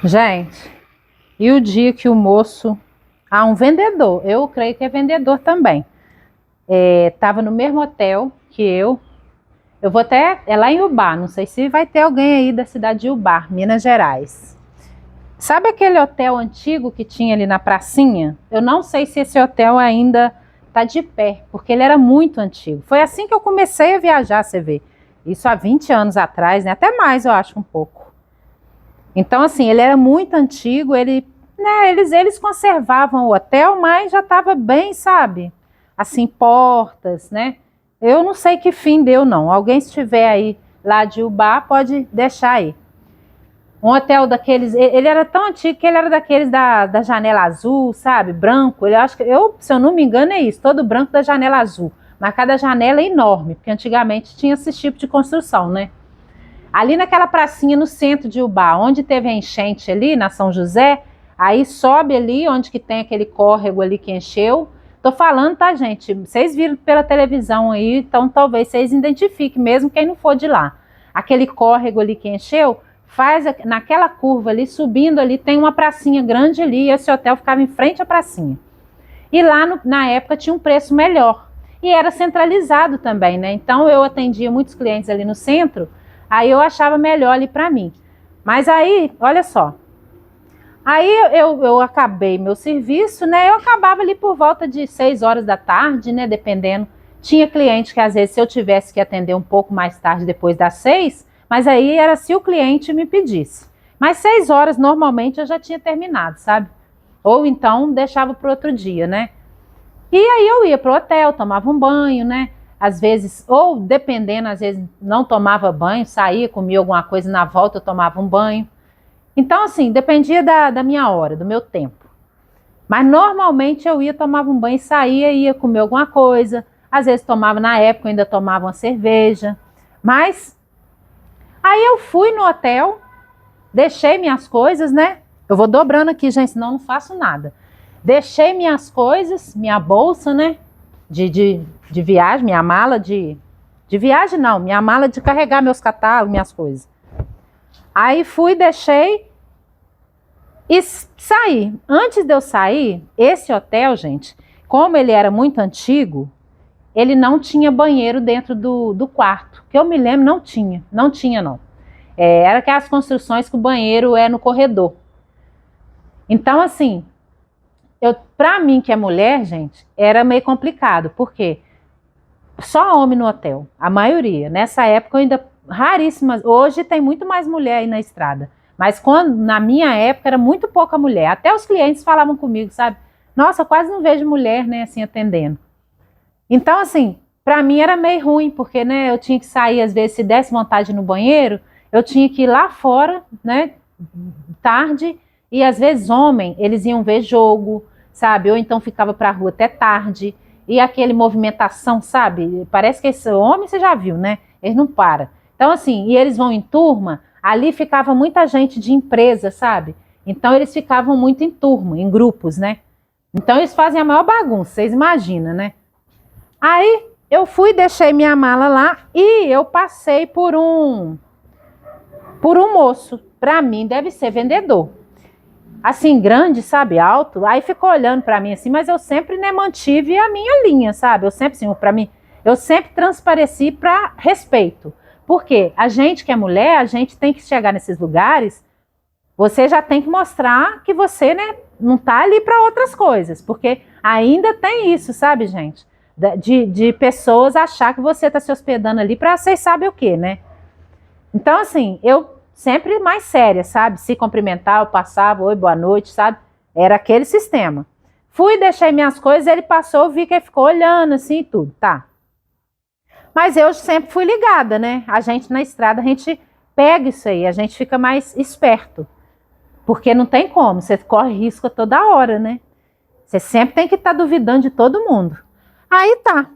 Gente, e o dia que o moço, um vendedor, eu creio que é vendedor também, estava no mesmo hotel que eu vou até, é lá em Ubá, não sei se vai ter alguém aí da cidade de Ubá, Minas Gerais. Sabe aquele hotel antigo que tinha ali na pracinha? Eu não sei se esse hotel ainda está de pé, porque ele era muito antigo. Foi assim que eu comecei a viajar, você vê. Isso há 20 anos atrás, né? Até mais, eu acho, um pouco. Então, assim, ele era muito antigo, eles conservavam o hotel, mas já estava bem, sabe? Assim, portas, né? Eu não sei que fim deu, não. Alguém se estiver aí lá de Ubá, pode deixar aí. Um hotel daqueles, ele era tão antigo que ele era daqueles da janela azul, sabe? Branco. Ele acho que se eu não me engano, é isso, todo branco da janela azul. Mas cada janela é enorme, porque antigamente tinha esse tipo de construção, né? Ali naquela pracinha no centro de Ubá, onde teve a enchente ali, na São José, aí sobe ali, onde que tem aquele córrego ali que encheu. Tô falando, tá, gente? Vocês viram pela televisão aí, então talvez vocês identifiquem, mesmo quem não for de lá. Aquele córrego ali que encheu, faz naquela curva ali, subindo ali, tem uma pracinha grande ali, e esse hotel ficava em frente à pracinha. E lá, na época, tinha um preço melhor. E era centralizado também, né? Então, eu atendia muitos clientes ali no centro, aí eu achava melhor ali para mim. Mas aí, olha só. Aí eu acabei meu serviço, né? Eu acabava ali por volta de 6 horas da tarde, né? Dependendo. Tinha cliente que às vezes se eu tivesse que atender um pouco mais tarde, depois das 6, mas aí era se o cliente me pedisse. Mas 6 horas normalmente eu já tinha terminado, sabe? Ou então deixava para outro dia, né? E aí eu ia para o hotel, tomava um banho, né? Às vezes, ou dependendo, às vezes não tomava banho, saía, comia alguma coisa, na volta eu tomava um banho. Então, assim, dependia da minha hora, do meu tempo. Mas normalmente eu ia, tomava um banho e saía, ia comer alguma coisa. Às vezes tomava, na época eu ainda tomava uma cerveja. Mas aí eu fui no hotel, deixei minhas coisas, né? Eu vou dobrando aqui, gente, senão eu não faço nada. Deixei minhas coisas, minha bolsa, né? De viagem, minha mala de viagem não, minha mala de carregar meus catálogos, minhas coisas. Aí fui, deixei e saí. Antes de eu sair, esse hotel, gente, como ele era muito antigo, ele não tinha banheiro dentro do quarto. Que eu me lembro, não tinha. Não tinha, não. Era aquelas construções que o banheiro é no corredor. Então, assim, pra mim que é mulher, gente, era meio complicado. Por quê? Só homem no hotel, a maioria. Nessa época ainda raríssimas. Hoje tem muito mais mulher aí na estrada. Mas na minha época era muito pouca mulher. Até os clientes falavam comigo, sabe? Nossa, quase não vejo mulher, né, assim, atendendo. Então, assim, para mim era meio ruim, porque, né, eu tinha que sair, às vezes, se desse vontade no banheiro, eu tinha que ir lá fora, né, tarde, e às vezes homem, eles iam ver jogo, sabe? Ou então ficava pra rua até tarde, e aquele movimentação, sabe? Parece que esse homem, você já viu, né? Eles não param. Então, assim, e eles vão em turma, ali ficava muita gente de empresa, sabe? Então, eles ficavam muito em turma, em grupos, né? Então, eles fazem a maior bagunça, vocês imaginam, né? Aí, eu fui, deixei minha mala lá e eu passei por um moço. Para mim, deve ser vendedor. Assim, grande, sabe, alto. Aí ficou olhando para mim assim, mas eu sempre, né, mantive a minha linha, sabe? Eu sempre, assim, para mim, eu sempre transpareci para respeito. Porque a gente que é mulher, a gente tem que chegar nesses lugares, você já tem que mostrar que você, né, não tá ali para outras coisas. Porque ainda tem isso, sabe, gente? De pessoas achar que você tá se hospedando ali para vocês sabem o quê, né? Então, assim, eu sempre mais séria, sabe? Se cumprimentar, eu passava, oi, boa noite, sabe? Era aquele sistema. Fui, deixei minhas coisas, ele passou, vi que ele ficou olhando assim e tudo, tá. Mas eu sempre fui ligada, né? A gente na estrada, a gente pega isso aí, a gente fica mais esperto. Porque não tem como, você corre risco a toda hora, né? Você sempre tem que estar duvidando de todo mundo. Aí tá.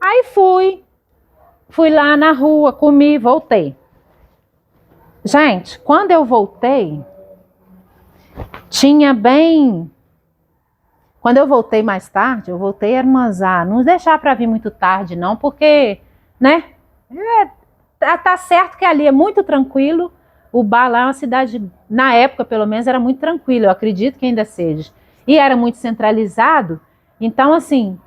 Aí fui lá na rua, comi, voltei. Gente, quando eu voltei, tinha bem... Quando eu voltei mais tarde, eu voltei a armazar. Não deixar para vir muito tarde, não, porque, né? Tá certo que ali é muito tranquilo, Ubá lá é uma cidade, na época pelo menos, era muito tranquila, eu acredito que ainda seja. E era muito centralizado, então assim,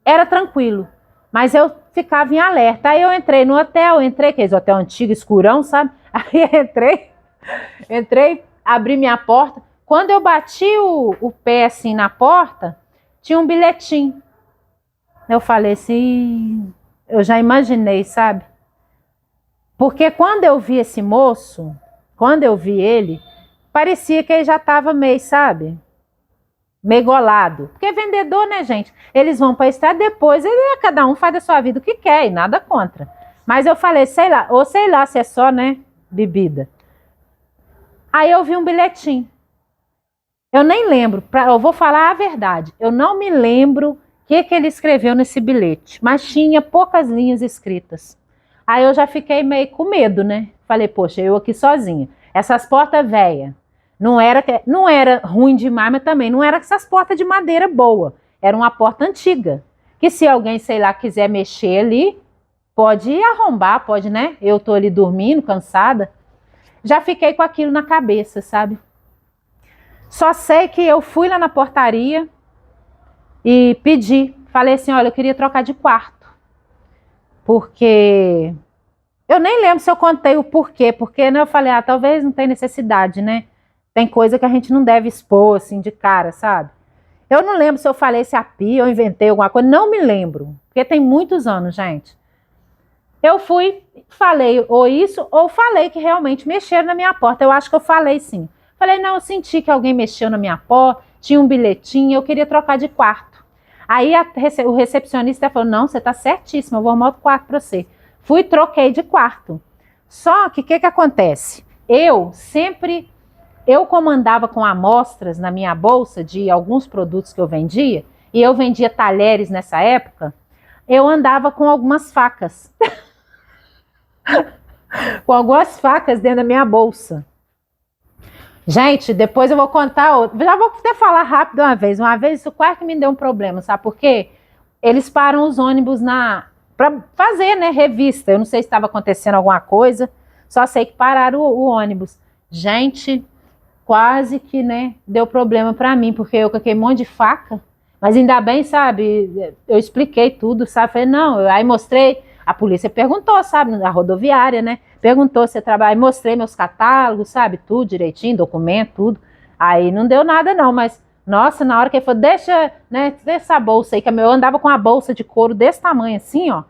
era tranquilo. Mas eu ficava em alerta. Aí eu entrei no hotel, aquele hotel antigo, escurão, sabe? Aí entrei, abri minha porta. Quando eu bati o pé assim na porta, tinha um bilhetinho. Eu falei assim, eu já imaginei, sabe? Porque quando eu vi esse moço, quando eu vi ele, parecia que ele já estava meio, sabe? Meio golado. Porque vendedor, né, gente? Eles vão para a estrada, depois cada um faz da sua vida o que quer e nada contra. Mas eu falei, sei lá, ou sei lá se é só, né, bebida. Aí eu vi um bilhetinho. Eu nem lembro, eu vou falar a verdade. Eu não me lembro o que ele escreveu nesse bilhete, mas tinha poucas linhas escritas. Aí eu já fiquei meio com medo, né? Falei, poxa, eu aqui sozinha. Essas portas velhas, não era ruim demais, mas também não era essas portas de madeira boa. Era uma porta antiga, que se alguém, sei lá, quiser mexer ali, pode arrombar, pode, né? Eu tô ali dormindo, cansada. Já fiquei com aquilo na cabeça, sabe? Só sei que eu fui lá na portaria e pedi. Falei assim, olha, eu queria trocar de quarto. Porque eu nem lembro se eu contei o porquê. Porque, né, eu falei, talvez não tenha necessidade, né? Tem coisa que a gente não deve expor, assim, de cara, sabe? Eu não lembro se eu falei se a pia, eu inventei alguma coisa. Não me lembro. Porque tem muitos anos, gente. Eu fui, falei ou isso, ou falei que realmente mexeram na minha porta. Eu acho que eu falei sim. Falei, não, eu senti que alguém mexeu na minha porta, tinha um bilhetinho, eu queria trocar de quarto. Aí o recepcionista falou, não, você está certíssima, eu vou arrumar outro quarto para você. Fui e troquei de quarto. Só que o que acontece? Eu comandava com amostras na minha bolsa de alguns produtos que eu vendia, e eu vendia talheres nessa época, eu andava com algumas facas. Com algumas facas dentro da minha bolsa. Gente, depois eu vou contar outra. Já vou até falar rápido uma vez. Uma vez isso quase que me deu um problema, sabe por quê? Eles param os ônibus para fazer, né, revista. Eu não sei se estava acontecendo alguma coisa, só sei que pararam o ônibus. Gente, quase que, né, deu problema para mim, porque eu coloquei um monte de faca. Mas ainda bem, sabe, eu expliquei tudo, sabe? Falei, não, aí mostrei. A polícia perguntou, sabe, na rodoviária, né? Perguntou se eu trabalho, mostrei meus catálogos, sabe, tudo direitinho, documento, tudo. Aí não deu nada não, mas, nossa, na hora que ele falou, deixa, né, essa bolsa aí, que eu andava com uma bolsa de couro desse tamanho assim, ó,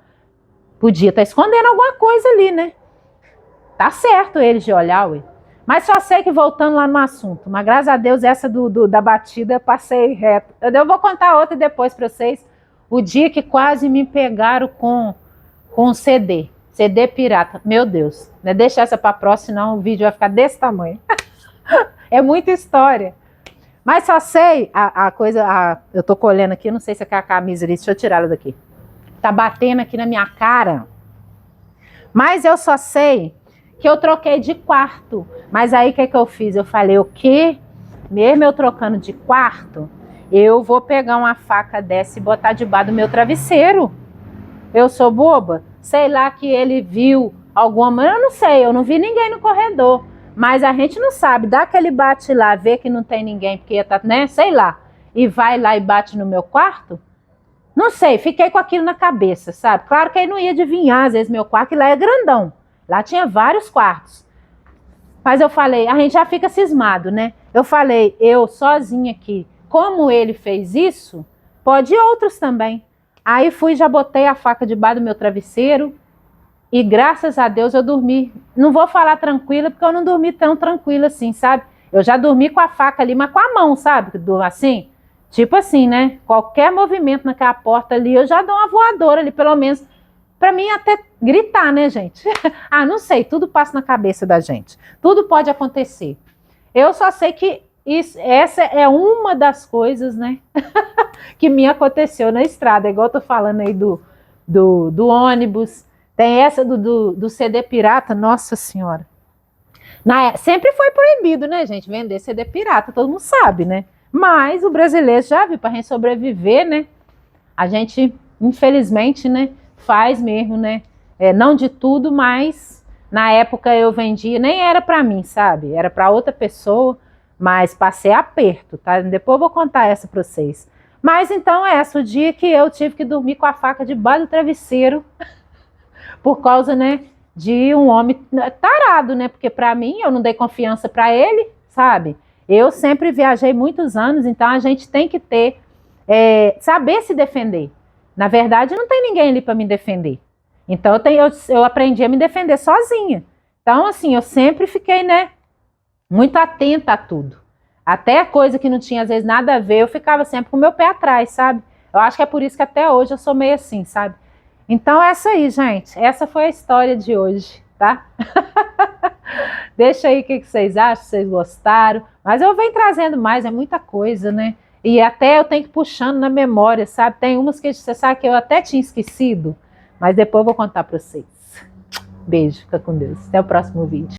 podia estar escondendo alguma coisa ali, né? Tá certo eles de olhar, ué. Mas só sei que voltando lá no assunto, mas graças a Deus essa da batida eu passei reto. Eu vou contar outra depois para vocês, o dia que quase me pegaram com CD pirata. Meu Deus, né? Deixa essa para próxima, senão o vídeo vai ficar desse tamanho. É muita história. Mas só sei, eu tô colhendo aqui, não sei se é a camisa ali, deixa eu tirar ela daqui. Tá batendo aqui na minha cara. Mas eu só sei que eu troquei de quarto. Mas aí o que eu fiz? Eu falei, o quê? Mesmo eu trocando de quarto, eu vou pegar uma faca dessa e botar debaixo do meu travesseiro. Eu sou boba? Sei lá que ele viu alguma... Eu não sei, eu não vi ninguém no corredor. Mas a gente não sabe. Dá aquele bate lá, vê que não tem ninguém, porque tá, né? Sei lá. E vai lá e bate no meu quarto? Não sei, fiquei com aquilo na cabeça, sabe? Claro que aí não ia adivinhar, às vezes meu quarto, que lá é grandão. Lá tinha vários quartos. Mas eu falei, a gente já fica cismado, né? Eu falei, eu sozinha aqui, como ele fez isso, pode outros também. Aí fui, já botei a faca debaixo do meu travesseiro e graças a Deus eu dormi. Não vou falar tranquila, porque eu não dormi tão tranquila assim, sabe? Eu já dormi com a faca ali, mas com a mão, sabe? Assim, tipo assim, né? Qualquer movimento naquela porta ali, eu já dou uma voadora ali, pelo menos, para mim até gritar, né, gente? Ah, não sei, tudo passa na cabeça da gente. Tudo pode acontecer. Eu só sei que essa é uma das coisas, né, que me aconteceu na estrada, igual eu tô falando aí do ônibus, tem essa do CD pirata, nossa senhora. Sempre foi proibido, né, gente, vender CD pirata, todo mundo sabe, né, mas o brasileiro já viu, para a gente sobreviver, né, a gente, infelizmente, né, faz mesmo, né, não de tudo, mas Na época eu vendia, nem era para mim, sabe? Era para outra pessoa, mas passei aperto, tá? Depois eu vou contar essa para vocês. Mas então essa, o dia que eu tive que dormir com a faca debaixo do travesseiro, por causa, né, de um homem tarado, né? Porque para mim, eu não dei confiança para ele, sabe? Eu sempre viajei muitos anos, então a gente tem que ter, saber se defender. Na verdade, não tem ninguém ali para me defender. Então eu aprendi a me defender sozinha. Então, assim, eu sempre fiquei, né, muito atenta a tudo. Até a coisa que não tinha, às vezes, nada a ver, eu ficava sempre com o meu pé atrás, sabe? Eu acho que é por isso que até hoje eu sou meio assim, sabe? Então, essa aí, gente. Essa foi a história de hoje, tá? Deixa aí o que vocês acham, se vocês gostaram. Mas eu venho trazendo mais, é muita coisa, né? E até eu tenho que ir puxando na memória, sabe? Tem umas que você sabe que eu até tinha esquecido, mas depois eu vou contar para vocês. Beijo, fica com Deus. Até o próximo vídeo.